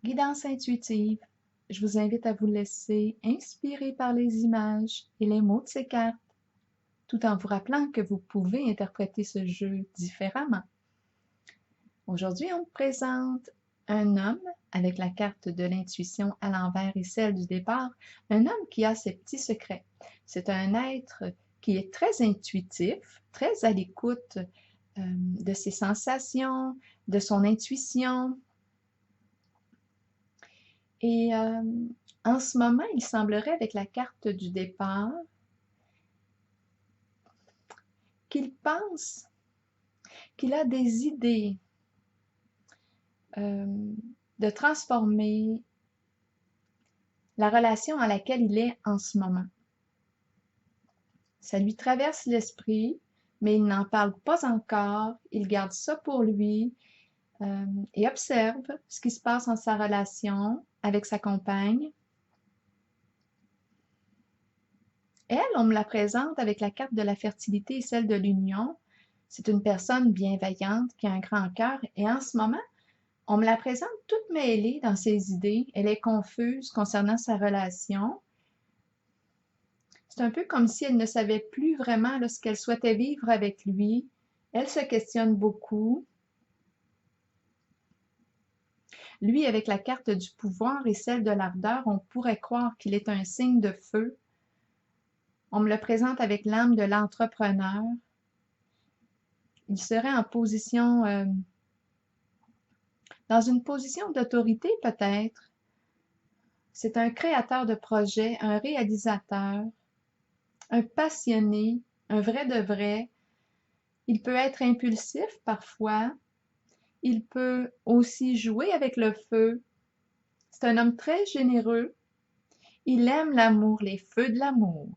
Guidance intuitive. Je vous invite à vous laisser inspirer par les images et les mots de ces cartes, tout en vous rappelant que vous pouvez interpréter ce jeu différemment. Aujourd'hui, on présente un homme avec la carte de l'intuition à l'envers et celle du départ, un homme qui a ses petits secrets. C'est un être qui est très intuitif, très à l'écoute de ses sensations, de son intuition. Et en ce moment, il semblerait, avec la carte du départ, qu'il pense qu'il a des idées de transformer la relation à laquelle il est en ce moment. Ça lui traverse l'esprit, mais il n'en parle pas encore. Il garde ça pour lui et observe ce qui se passe en sa relation avec sa compagne. Elle, on me la présente avec la carte de la fertilité et celle de l'union. C'est une personne bienveillante qui a un grand cœur et en ce moment, on me la présente toute mêlée dans ses idées. Elle est confuse concernant sa relation. C'est un peu comme si elle ne savait plus vraiment ce qu'elle souhaitait vivre avec lui. Elle se questionne beaucoup. Lui, avec la carte du pouvoir et celle de l'ardeur, on pourrait croire qu'il est un signe de feu. On me le présente avec l'âme de l'entrepreneur. Il serait en position, dans une position d'autorité peut-être. C'est un créateur de projets, un réalisateur, un passionné, un vrai de vrai. Il peut être impulsif parfois. Il peut aussi jouer avec le feu. C'est un homme très généreux. Il aime l'amour, les feux de l'amour.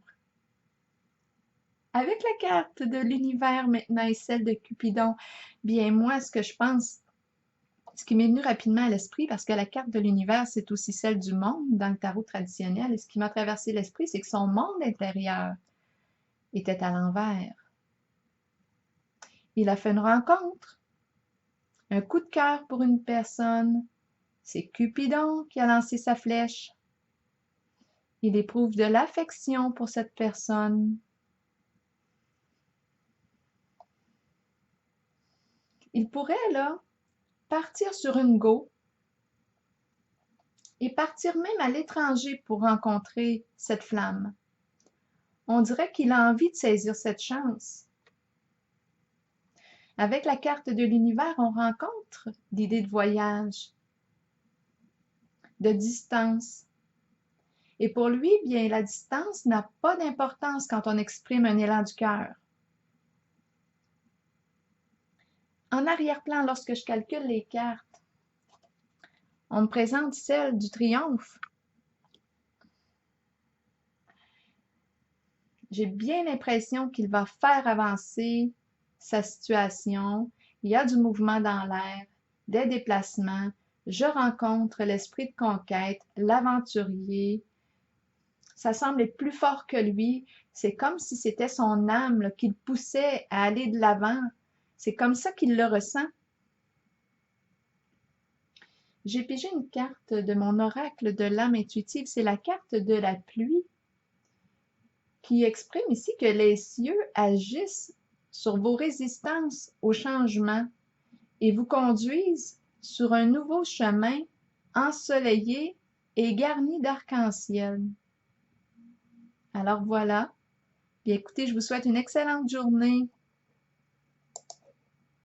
Avec la carte de l'univers maintenant et celle de Cupidon, bien moi, ce que je pense, ce qui m'est venu rapidement à l'esprit, parce que la carte de l'univers, c'est aussi celle du monde dans le tarot traditionnel, et ce qui m'a traversé l'esprit, c'est que son monde intérieur était à l'envers. Il a fait une rencontre, un coup de cœur pour une personne. C'est Cupidon qui a lancé sa flèche. Il éprouve de l'affection pour cette personne. Il pourrait, là, partir sur une go et partir même à l'étranger pour rencontrer cette flamme. On dirait qu'il a envie de saisir cette chance. Avec la carte de l'univers, on rencontre l'idée de voyage, de distance. Et pour lui, bien, la distance n'a pas d'importance quand on exprime un élan du cœur. En arrière-plan, lorsque je calcule les cartes, on me présente celle du triomphe. J'ai bien l'impression qu'il va faire avancer sa situation. Il y a du mouvement dans l'air, des déplacements. Je rencontre l'esprit de conquête, l'aventurier. Ça semble être plus fort que lui. C'est comme si c'était son âme là, qui le poussait à aller de l'avant. C'est comme ça qu'il le ressent. J'ai pigé une carte de mon oracle de l'âme intuitive. C'est la carte de la pluie qui exprime ici que les cieux agissent sur vos résistances au changement et vous conduisent sur un nouveau chemin ensoleillé et garni d'arc-en-ciel. Alors voilà. Bien écoutez, je vous souhaite une excellente journée.